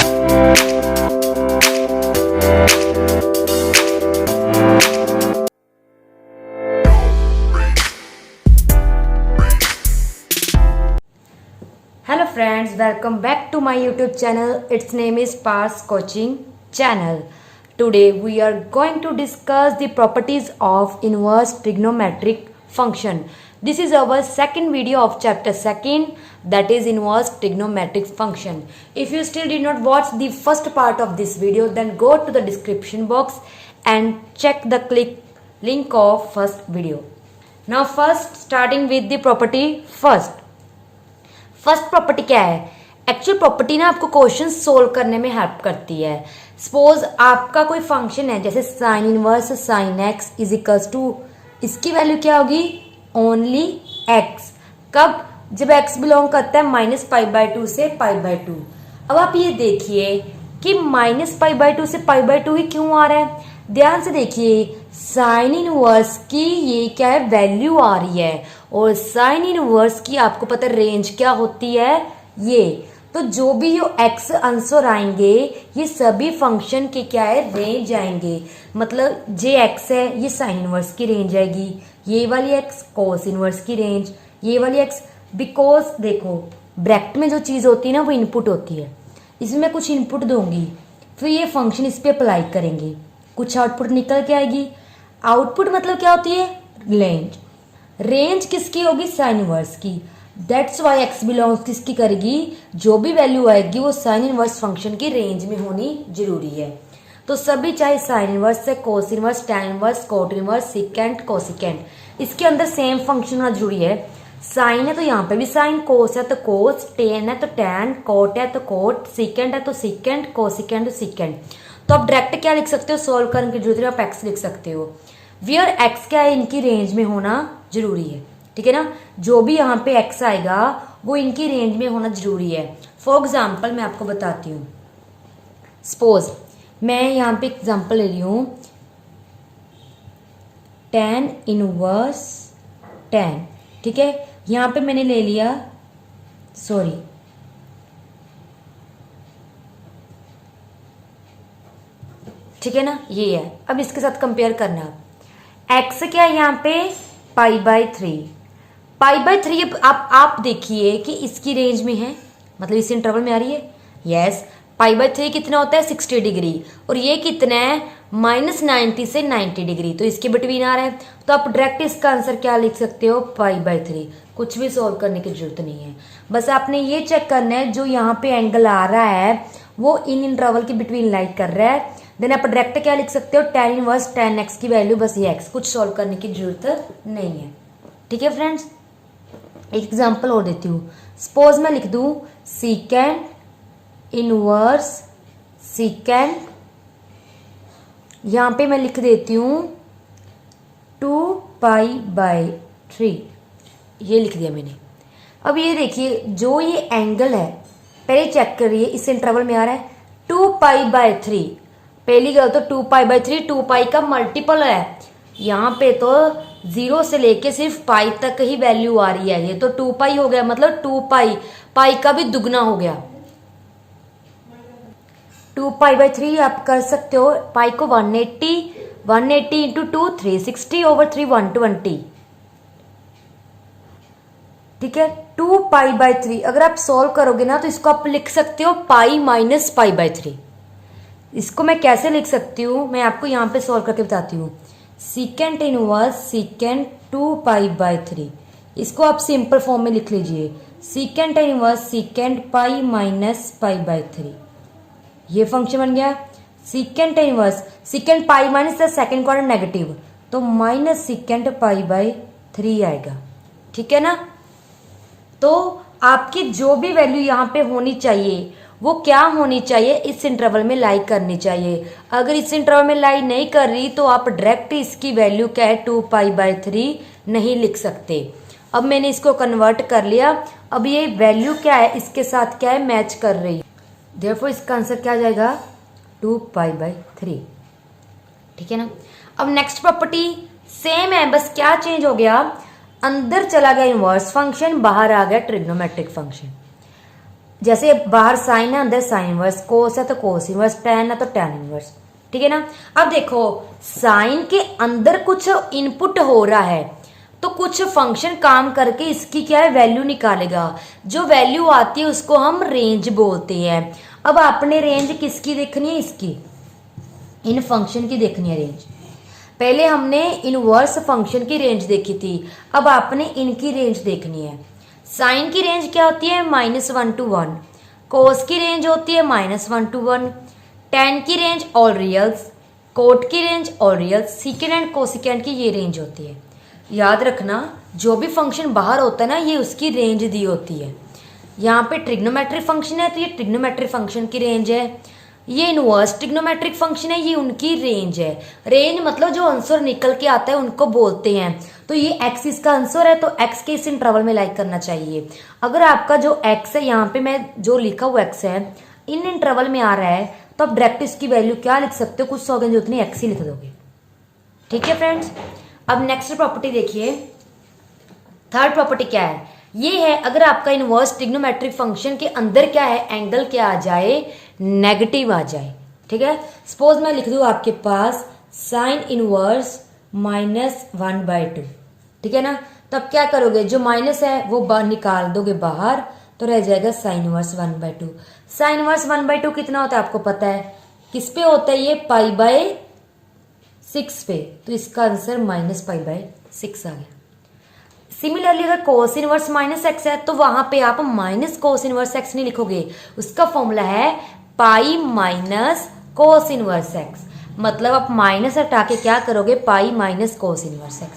Hello friends, welcome back to my YouTube channel. Its name is Pars Coaching Channel. Today we are going to discuss the properties of inverse trigonometric function. This is our second video of chapter 2, that is inverse trigonometric function. If you still did not watch the first part of this video, then go to the description box and check the link of first video. Now first, starting with the property first property क्या है? Actual property ना आपको question solve करने में help करती है. Suppose आपका कोई फंक्शन है, जैसे sine inverse sine x is equals to, इसकी वैल्यू क्या होगी? Only x. कब? जब एक्स बिलोंग करता है -π/2 से π/2. अब आप ये देखिए कि -π/2 से π/2 ही क्यों आ रहा है. ध्यान से देखिए, साइन इनवर्स की ये क्या है? वैल्यू आ रही है. और साइन इनवर्स की आपको पता है रेंज क्या होती है? ये. तो जो भी ये एक्स आंसर आएंगे ये सभी फंक्शन के क्या है? रेंज आएंगे. मतलब जे एक्स है ये साइन इनवर्स की रेंज आएगी, ये वाली एक्स कोस इनवर्स की रेंज, ये वाली एक्स. बिकॉज देखो ब्रैकेट में जो चीज होती है ना वो इनपुट होती है. इसमें मैं कुछ इनपुट दूंगी, फिर ये फंक्शन इस पे अप्लाई करेंगे, कुछ आउटपुट निकल के आएगी. आउटपुट मतलब क्या होती है? रेंज. रेंज किसकी होगी? साइन इनवर्स की. दैट्स वाई एक्स बिलोंग्स किसकी करेगी? जो भी वैल्यू आएगी वो साइन इनवर्स फंक्शन की रेंज में होनी जरूरी है. तो सभी चाहे साइन इनवर्स से cos inverse tan inverse cot inverse secant cosecant, इसके अंदर सेम फंक्शन होना जरूरी है. साइन है तो यहाँ पे भी साइन, कोस है तो कोस, टेन है तो टैन, कोट है तो कोट, सिकेंट है तो सिकेंट, कोसिकेंट तो सिकेंट. तो आप डायरेक्ट क्या लिख सकते हो? सोल्व करने की जरूरत है, आप एक्स लिख सकते हो. वियर एक्स क्या है? इनकी रेंज में होना जरूरी है. ठीक है ना. जो भी यहाँ पे एक्स आएगा वो इनकी रेंज में होना जरूरी है. फॉर एग्जाम्पल मैं आपको बताती हूँ. सपोज मैं यहाँ पे एग्जाम्पल ले रही हूँ, tan इनवर्स tan. ठीक है, यहाँ पे मैंने ले लिया, सॉरी ठीक है ना, ये है. अब इसके साथ कंपेयर करना. एक्स क्या है यहाँ पे? π/3. π/3 आप देखिए कि इसकी रेंज में है, मतलब इस इंटरवल में आ रही है. यस. π/3 कितना होता है? 60 डिग्री. और ये कितना है? -90 से 90 डिग्री. तो इसके बिटवीन आ रहा है. तो आप डायरेक्ट इसका आंसर क्या लिख सकते हो? π/3. कुछ भी सॉल्व करने की जरूरत नहीं है. बस आपने ये चेक करना है जो यहाँ पे एंगल आ रहा है वो इन इंटरवल के बिटवीन लाइक कर रहा है. देन आप डायरेक्ट क्या लिख सकते हो? tan इनवर्स tan x की वैल्यू, बस ये x. कुछ सॉल्व करने की जरूरत नहीं है. ठीक है फ्रेंड्स, एक एग्जांपल और देती हूँ. सपोज मैं लिख दूं सीकेंट इनवर्स सीकेंट, यहां पे मैं लिख देती हूं 2π/3. ये लिख दिया मैंने. अब ये देखिए जो ये एंगल है, पहले चेक करिए इस इंटरवल में आ रहा है 2π/3. पहली गल तो 2π/3 2π का मल्टीपल है. यहाँ पे तो 0 से लेके सिर्फ पाई तक ही वैल्यू आ रही है. ये तो 2π हो गया, मतलब 2π पाई का भी दुगना हो गया. 2π/3 आप कर सकते हो. पाई को 180 इंटू 2 360 ओवर 3 120. ठीक है. 2π/3 अगर आप सोल्व करोगे ना तो इसको आप लिख सकते हो पाई माइनस π/3. इसको मैं कैसे लिख सकती हूँ मैं आपको यहाँ पे सोल्व करके बताती हूँ. सीकेंट इनवर्स सीकेंट 2π/3, इसको आप सिंपल फॉर्म में लिख लीजिए. Secant inverse secant pi minus π/3. ये फंक्शन बन गया. Secant inverse secant pi minus the second quadrant negative, तो माइनस सीकेंट π/3 आएगा. ठीक है ना. तो आपकी जो भी वैल्यू यहाँ पे होनी चाहिए वो क्या होनी चाहिए? इस इंटरवल में लाई करनी चाहिए. अगर इस इंटरवल में लाई नहीं कर रही तो आप डायरेक्ट इसकी वैल्यू क्या है? 2π/3 नहीं लिख सकते. अब मैंने इसको कन्वर्ट कर लिया. अब ये वैल्यू क्या है? इसके साथ क्या है? मैच कर रही है. देयरफॉर इसका आंसर क्या आ जाएगा? 2π/3. ठीक है ना. अब नेक्स्ट प्रॉपर्टी सेम है, बस क्या चेंज हो गया? अंदर चला गया इनवर्स फंक्शन, बाहर आ गया ट्रिग्नोमेट्रिक फंक्शन. जैसे बाहर साइन है, अंदर साइन इनवर्स, कोस है तो कोस इनवर्स, टैन है तो टैन इनवर्स, ठीक है ना। अब देखो साइन के अंदर कुछ इनपुट हो रहा है तो कुछ फंक्शन काम करके इसकी क्या है वैल्यू निकालेगा। जो वैल्यू आती है उसको हम रेंज बोलते हैं। अब आपने रेंज किसकी देखनी है, इसकी, इन फंक्शन की देखनी है रेंज। पहले हमने इनवर्स फंक्शन की रेंज देखी थी, अब आपने इनकी रेंज देखनी है। साइन की रेंज क्या होती है, -1 to 1। कोस की रेंज होती है -1 to 1। टैन की रेंज ऑल रियल्स, कोट की range all reals, secant and cosecant की ये रेंज होती है। याद रखना जो भी फंक्शन बाहर होता है ना, ये उसकी रेंज दी होती है। यहाँ पे ट्रिग्नोमेट्रिक फंक्शन है तो ये ट्रिग्नोमेट्रिक फंक्शन की रेंज है। ये इनवर्स ट्रिग्नोमेट्रिक फंक्शन है, ये उनकी रेंज है। रेंज मतलब जो आंसर निकल के आता है उनको बोलते हैं। तो ये एक्स इसका आंसर है तो एक्स के इस इंटरवल में लाइक करना चाहिए। अगर आपका जो एक्स है, यहाँ पे मैं जो लिखा हुआ एक्स है इन इंटरवल में आ रहा है तो आप डायरेक्ट इसकी वैल्यू क्या लिख सकते हो, कुछ सौ की जरूरत नहीं, एक्स ही लिख दोगे। ठीक है फ्रेंड्स। अब नेक्स्ट प्रॉपर्टी देखिए, थर्ड प्रॉपर्टी क्या है, ये है अगर आपका इनवर्स ट्रिग्नोमेट्रिक फंक्शन के अंदर क्या है एंगल क्या आ जाए, नेगेटिव आ जाए। ठीक है, सपोज मैं लिख दूं आपके पास साइन इनवर्स -1/2, ठीक है ना। तब क्या करोगे, जो माइनस है वो निकाल दोगे बाहर तो रह जाएगा साइन इनवर्स 1/2। साइन इनवर्स 1/2 कितना होता है आपको पता है, किस पे होता है ये, π/6 पे, तो इसका आंसर -π/6 आ गया। सिमिलरली अगर कोस इनवर्स -x है तो वहां पे आप माइनस कोस इनवर्स x नहीं लिखोगे, उसका फॉर्मूला है pi minus cos inverse x। मतलब आप माइनस हटा के क्या करोगे, pi minus cos inverse x।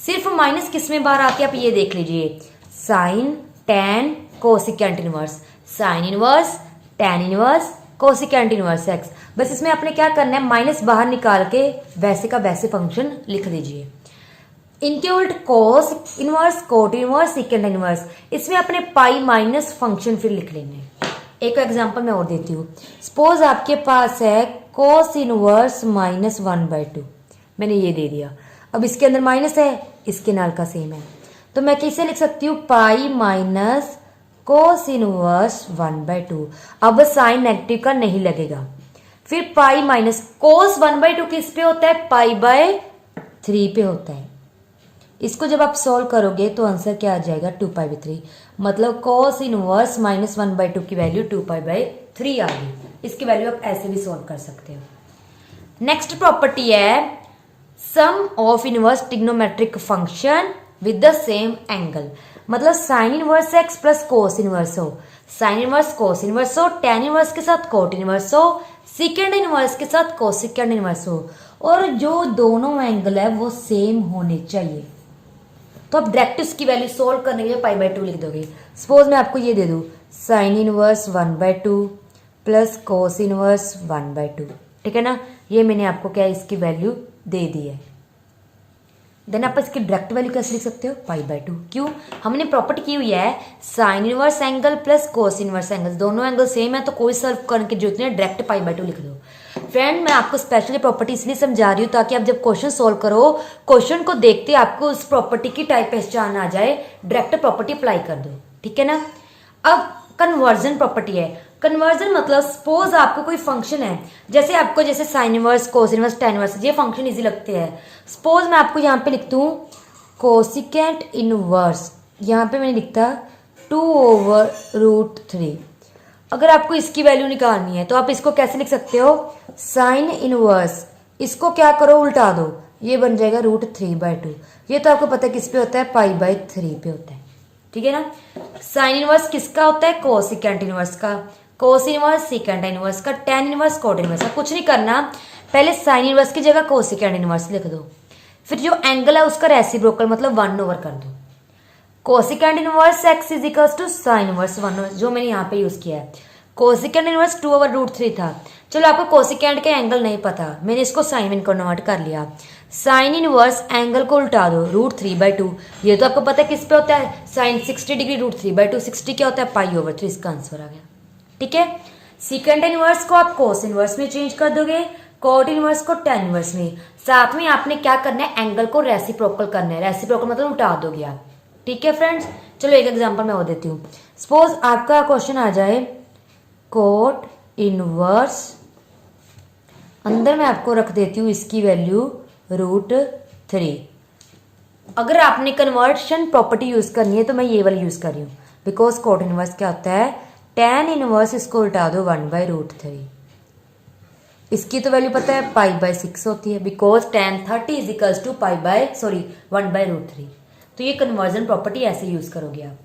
सिर्फ माइनस किस में बाहर आके आप ये देख लीजिए, sign tan cosecant inverse, sine inverse tan inverse cosecant inverse x। बस इसमें आपने क्या करना है, माइनस बाहर निकाल के वैसे का वैसे फंक्शन लिख दीजिए। इनके उल्ट cos inverse, cot inverse, secant inverse, इसमें अपने पाई माइनस फंक्शन फिर लिख लेंगे। एक एग्जांपल मैं और देती हूँ। सपोज आपके पास है कोस इनवर्स -1/2, मैंने ये दे दिया। अब इसके अंदर माइनस है, इसके नाल का सेम है, तो मैं कैसे लिख सकती हूँ, पाई माइनस कोस इनवर्स 1/2। अब साइन नेगेटिव का नहीं लगेगा, फिर पाई माइनस कोस 1/2 किस पे होता है, π/3 पे होता है। इसको जब आप सॉल्व करोगे तो आंसर क्या आ जाएगा, 2π/3। मतलब कोस इनवर्स -1/2 की वैल्यू 2π/3 आ गई। इसकी वैल्यू आप ऐसे भी सॉल्व कर सकते हो। नेक्स्ट प्रॉपर्टी है sum of inverse trigonometric function with the same angle. मतलब sine inverse x plus cos inverse हो, साइन इनवर्स कोस इनवर्स हो, टैन इनवर्स के साथ कोट इनवर्स हो, सीकेंड इनवर्स के साथ कोसिकेंड इनवर्स हो, और जो दोनों एंगल है वो सेम होने चाहिए। तो आप डायरेक्ट उसकी वैल्यू सोल्व करने के लिए π/2 लिख दोगे। सपोज मैं आपको ये दे दूं, sine inverse 1/2 plus cos inverse 1/2, ठीक है ना। ये मैंने आपको क्या इसकी वैल्यू दे दी है। देन आप इसकी डायरेक्ट वैल्यू कैसे लिख सकते हो, π/2। क्यों, हमने प्रॉपर्टी की हुई है sine inverse angle plus cos inverse angle, दोनों एंगल सेम है तो कोई सॉल्व करने की जरूरत नहीं है, डायरेक्ट π/2 लिख दो। फ्रेंड मैं आपको स्पेशली प्रॉपर्टी इसलिए समझा रही हूँ ताकि आप जब क्वेश्चन सोल्व करो, क्वेश्चन को देखते आपको उस प्रॉपर्टी की टाइप पहचान आ जाए, डायरेक्ट प्रॉपर्टी अप्लाई कर दो, ठीक है ना। अब कन्वर्जन प्रॉपर्टी है। कन्वर्जन मतलब सपोज आपको कोई फंक्शन है, जैसे आपको जैसे sine inverse, cos inverse, tan inverse, ये फंक्शन इजी लगते हैं। सपोज मैं आपको यहाँ पे लिख दूं कोसिकेंट इनवर्स, यहाँ पे मैंने लिखता 2/√3। अगर आपको इसकी वैल्यू निकालनी है तो आप इसको कैसे लिख सकते हो, साइन इनवर्स, इसको क्या करो उल्टा दो, ये बन जाएगा √3/2। ये तो आपको पता है किस पे होता है, π/3 पे होता है, ठीक है ना। साइन इनवर्स किसका होता है, कोसिकेंट इनवर्स का, कोस इनवर्स सीकेंट इनवर्स का, टैन इनवर्स कोट इनवर्स का। कुछ नहीं करना, पहले साइन इनवर्स की जगह कोसिकेंट इनवर्स लिख दो, फिर जो एंगल है उसका रेसिप्रोकल मतलब 1/, कर दो। Cosecant inverse x is equal to sine inverse 1, जो मैंने यहाँ पे यूज किया है। कोसिकेंट इनवर्स 2/√3 था। चलो आपको कोसिकेंट के एंगल नहीं पता, मैंने इसको साइन में कन्वर्ट कर लिया। साइन इनवर्स एंगल को उल्टा दो, √3/2। ये तो आपको पता है किस पे होता है, साइन 60 डिग्री, √3/2, 60 क्या होता है, π/3। इसका आंसर आ गया, ठीक है। सीकेंट इनवर्स को आप कोस इनवर्स में चेंज कर दोगे, कोट इनवर्स को टैन इनवर्स में। साथ में आपने क्या करना है, एंगल को रेसिप्रोकल करना है। रेसिप्रोकल मतलब उल्टा दोगे आप, ठीक है फ्रेंड्स। चलो एक एग्जांपल मैं और देती हूँ। सपोज आपका क्वेश्चन आ जाए कोट इनवर्स, अंदर मैं आपको रख देती हूँ इसकी वैल्यू √3। अगर आपने कन्वर्शन प्रॉपर्टी यूज करनी है तो मैं ये वाली यूज कर रही हूँ, बिकॉज कोट इनवर्स क्या होता है, tan इनवर्स, इसको उल्टा दो 1/√3। इसकी तो वैल्यू पता है π/6 होती है, because tan 30 is equals to 1/√3। तो ये कन्वर्जन प्रॉपर्टी ऐसे यूज करोगे आप।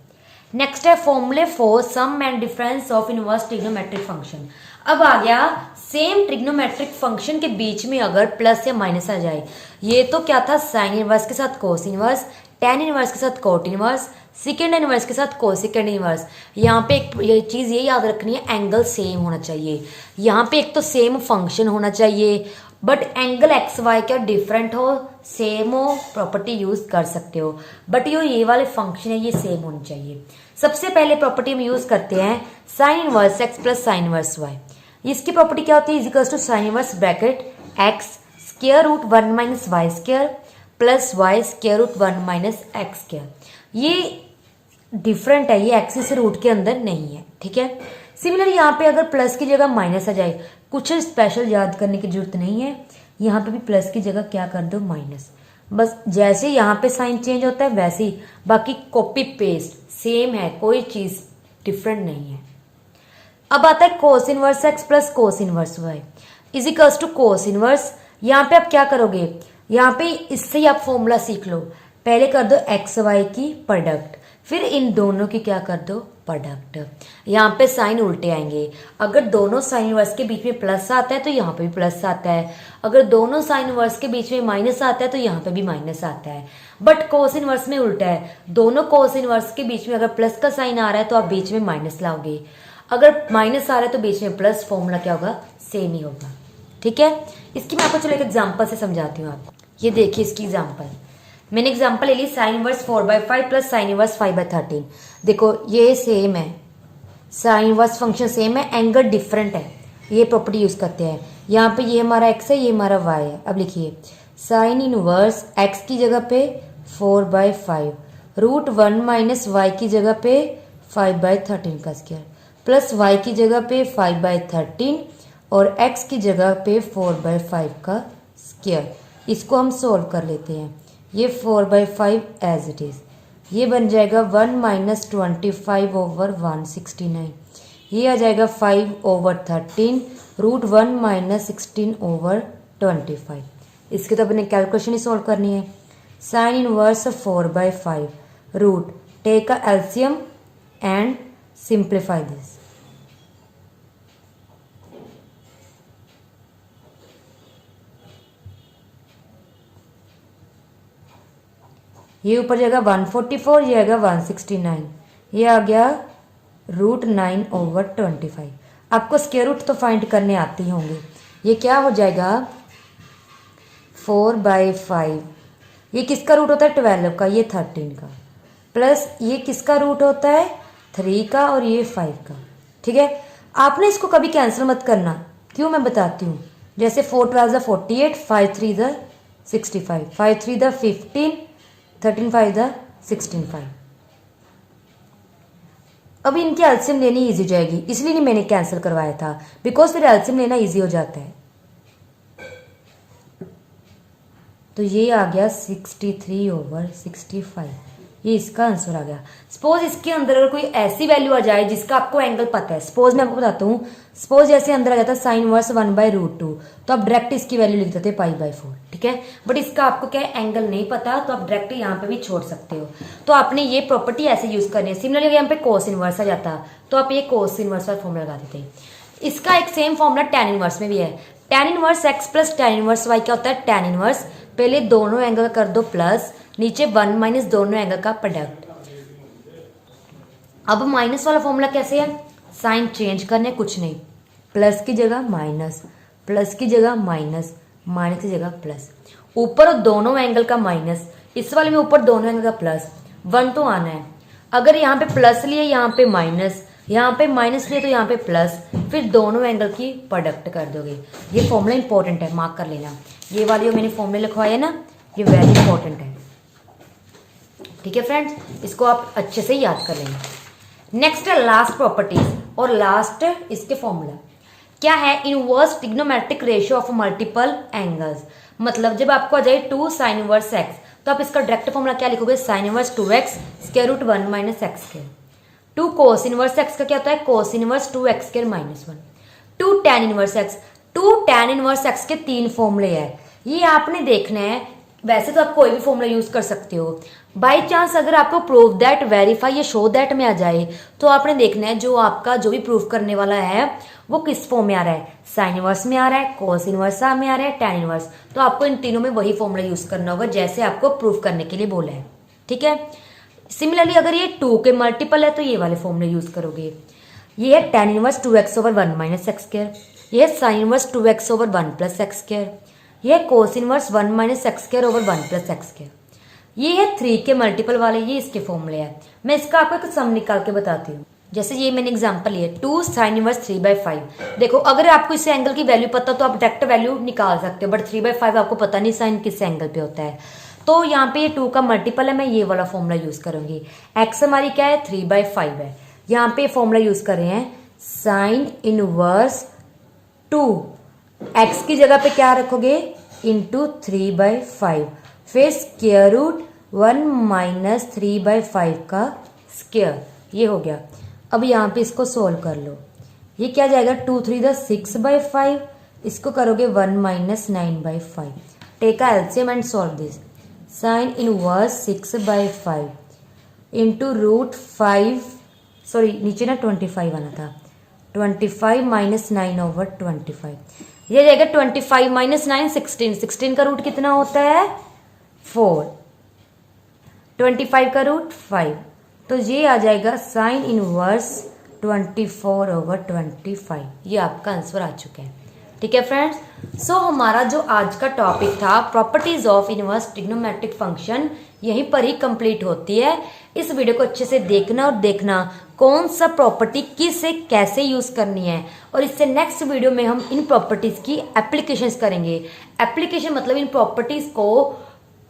नेक्स्ट है फॉर्मूले for sum and difference of inverse trigonometric function. अब आ गया सेम ट्रिग्नोमेट्रिक फंक्शन के बीच में अगर प्लस या माइनस आ जाए। ये तो क्या था, साइन इनवर्स के साथ कोस इनवर्स, tan इनवर्स के साथ कोट इनवर्स, सेकेंड इनवर्स के साथ कोसेकेंड इनवर्स। यहाँ पे एक ये चीज़ ये याद रखनी है, एंगल सेम होना चाहिए। यहाँ पे एक तो सेम फंक्शन होना चाहिए, बट एंगल एक्स वाई क्या डिफरेंट हो, सेम हो, प्रॉपर्टी यूज कर सकते हो, बट ये वाले फंक्शन है ये सेम होनी चाहिए। सबसे पहले प्रॉपर्टी हम यूज करते हैं sine inverse x plus sine inverse y. इसकी प्रॉपर्टी क्या होती है, is equals to sine inverse bracket x square root 1 minus y square plus y square root 1 minus x square. ये डिफरेंट है, ये एक्सिस से रूट के अंदर नहीं है, ठीक है। सिमिलर यहाँ पे अगर प्लस की जगह माइनस आ जाए, कुछ स्पेशल याद करने की जरूरत नहीं है, यहाँ पे भी प्लस की जगह क्या कर दो, माइनस। बस जैसे यहाँ पे साइन चेंज होता है वैसे ही बाकी कॉपी पेस्ट सेम है, कोई चीज डिफरेंट नहीं है। अब आता है cos inverse x plus cos inverse y is equals to cos inverse. यहाँ पे आप क्या करोगे, यहाँ पे इससे ही आप फॉर्मूला सीख लो। पहले कर दो एक्स वाई की प्रोडक्ट, फिर इन दोनों की क्या कर दो, प्रोडक्ट। यहाँ पे साइन उल्टे आएंगे। अगर दोनों साइन इनवर्स के बीच में प्लस आता है तो यहाँ पे भी प्लस आता है, अगर दोनों साइन इनवर्स के बीच में माइनस आता है तो यहाँ पे भी माइनस आता है। बट कोस इनवर्स में उल्टा है, दोनों कोस इनवर्स के बीच में अगर प्लस का साइन आ रहा है तो आप बीच में माइनस लाओगे, अगर माइनस आ रहा है तो बीच में प्लस, फॉर्मूला क्या होगा, सेम ही होगा, ठीक है। इसकी मैं आपको चलो एक एग्जाम्पल से समझाती हूँ आपको। ये देखिए इसकी एग्जाम्पल, मैंने एग्जाम्पल ले ली sine inverse 4/5 plus sine inverse 5/13। देखो ये सेम है, साइन इनवर्स फंक्शन सेम है, एंगल डिफरेंट है, ये प्रॉपर्टी यूज करते हैं। यहाँ पे ये हमारा एक्स है, ये हमारा वाई है। अब लिखिए साइन इनवर्स एक्स की जगह पे 4/5 रूट 1 माइनस वाई की जगह पे 5/13 का स्क्वायर प्लस वाई की जगह पे 5/13 और एक्स की जगह पे 4/5 का स्क्वायर। इसको हम सोल्व कर लेते हैं। ये 4/5 एज इट इज, ये बन जाएगा 1 माइनस 25 ओवर 169, ये आ जाएगा 5/13 रूट 1 माइनस 16 ओवर 25। इसके तो अपने कैलकुलेशन ही सोल्व करनी है। Sine inverse 4/5 root, take a LCM and simplify this. ये ऊपर जाएगा 144, ये आएगा 169, ये आ गया रूट 9 ओवर 25। आपको स्क्वायर रूट तो फाइंड करने आते ही होंगे। ये क्या हो जाएगा 4/5, ये किसका रूट होता है 12 का, ये 13 का, प्लस ये किसका रूट होता है 3 का और ये 5 का, ठीक है। आपने इसको कभी कैंसिल मत करना, क्यों मैं बताती हूँ। जैसे 4 12 48, 5 3 65, 5 3 15, 13 5 16 5। अब इनकी एलसीएम लेनी इजी जाएगी, इसलिए नहीं मैंने कैंसिल करवाया था, बिकॉज फिर एलसीएम लेना इजी हो जाता है। तो ये आ गया 63 ओवर 65, ये इसका आंसर आ गया। सपोज इसके अंदर अगर कोई ऐसी वैल्यू आ जाए जिसका आपको एंगल पता है, सपोज मैं आपको बताता हूँ, सपोज जैसे अंदर आ जाता है साइन इनवर्स 1/√2, तो आप डायरेक्ट इसकी वैल्यू लिख देते π/4, ठीक है। बट इसका आपको क्या है एंगल नहीं पता, तो आप डायरेक्ट यहाँ पे भी छोड़ सकते हो। तो आपने ये प्रॉपर्टी ऐसे यूज करनी है। सिमिलरली यहाँ पे कोस इनवर्स आ जाता तो आप ये कोस इनवर्स वाला फॉर्मूला लगा देते। इसका एक सेम फॉर्मूला tan इनवर्स में भी है। tan inverse x plus tan inverse y क्या होता है, tan इनवर्स पहले दोनों एंगल कर दो प्लस, नीचे 1 माइनस दोनों एंगल का प्रोडक्ट। अब माइनस वाला फॉर्मूला कैसे है, साइन चेंज करने, कुछ नहीं, प्लस की जगह माइनस, प्लस की जगह माइनस, माइनस की जगह प्लस, ऊपर दोनों एंगल का माइनस, इस वाले में ऊपर दोनों एंगल का प्लस, 1 तो आना है। अगर यहाँ पे प्लस लिए यहाँ पे माइनस, यहाँ पे माइनस लिए तो यहाँ पे प्लस, फिर दोनों एंगल की प्रोडक्ट कर दोगे। ये फॉर्मूला इंपॉर्टेंट है, मार्क कर लेना। ये वाली जो मैंने फॉर्मूले लिखवाए है ना, ये वेरी इंपॉर्टेंट है। ठीक है फ्रेंड्स, इसको आप अच्छे से याद कर लेंगे। नेक्स्ट है लास्ट प्रॉपर्टीज और लास्ट इसके फॉर्मूला क्या है, inverse trigonometric ratio of multiple angles. मतलब जब आपको आ जाए 2 साइन इनवर्स एक्स तो आप इसका डायरेक्ट फॉर्मूला क्या लिखोगे, sine inverse 2x square root 1 minus x square. 2 cos inverse x का क्या होता है, cos inverse 2x square minus 1। 2 tan inverse x, 2 tan inverse x के 3 फॉर्मूले हैं, ये आपने देखना है। वैसे तो आप कोई भी फॉर्मूला यूज कर सकते हो, बाई चांस अगर आपको प्रूव दैट, वेरीफाई या शो दैट में आ जाए तो आपने देखना है जो आपका जो भी प्रूफ करने वाला है वो किस फॉर्म में आ रहा है, साइन इनवर्स में आ रहा है, कोस इनवर्स में आ रहा है, टैन इनवर्स। तो आपको इन तीनों में वही फॉर्मूला यूज करना होगा जैसे आपको प्रूफ करने के लिए बोला है, ठीक है। सिमिलरली अगर ये 2 के मल्टीपल है तो ये वाले फॉर्मूले यूज करोगे। ये है tan inverse 2x over 1 minus x square, ये है sine inverse 2x over 1 plus x square, ये है cos inverse 1 minus x square over 1 plus x square. ये है 3 के मल्टीपल वाले, ये इसके फॉर्मूले हैं। मैं इसका आपको एक सम निकाल के बताती हूँ। जैसे ये मैंने एग्जांपल लिया 2 साइन इनवर्स 3/5। देखो अगर आपको इस एंगल की वैल्यू पता तो आप डायरेक्ट वैल्यू निकाल सकते हो, बट 3/5 आपको पता नहीं साइन किस एंगल पे होता है। तो यहाँ पे ये 2 का मल्टीपल है, मैं ये वाला फॉर्मूला यूज करूंगी। एक्स हमारी क्या है, 3/5 है। यहाँ पे फॉर्मूला यूज कर रहे हैं साइन इनवर्स 2, एक्स की जगह पे क्या रखोगे, इंटू 3/5, फिर स्क्वायर रूट 1 माइनस 3/5 का स्क्वायर, ये हो गया। अब यहाँ पे इसको सोल्व कर लो, ये क्या जाएगा 2 3 द 6/5, इसको करोगे 1 minus 9/5। Take LCM and solve this. Sine inverse 6/5 into root 5, sorry नीचे ना 25 आना था, 25 माइनस 9 ओवर 25, ये जाएगा 25 माइनस 9 16। 16 का रूट कितना होता है 4, 25 का रूट 5, तो ये आ जाएगा साइन इनवर्स 24 ओवर 25। ये आपका आंसर आ चुका है, ठीक है फ्रेंड्स। सो हमारा जो आज का टॉपिक था properties of inverse trigonometric function, यहीं पर ही कंप्लीट होती है। इस वीडियो को अच्छे से देखना और देखना कौन सा प्रॉपर्टी किसे कैसे यूज करनी है, और इससे नेक्स्ट वीडियो में हम इन प्रॉपर्टीज की एप्लीकेशंस करेंगे। एप्लीकेशन मतलब इन प्रॉपर्टीज को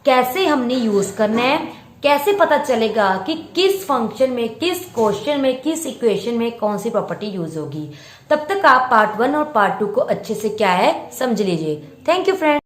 कैसे हमने यूज करना है, कैसे पता चलेगा कि किस फंक्शन में, किस क्वेश्चन में, किस इक्वेशन में कौन सी प्रॉपर्टी यूज होगी। तब तक आप पार्ट 1 और पार्ट 2 को अच्छे से क्या है समझ लीजिए। Thank you friends.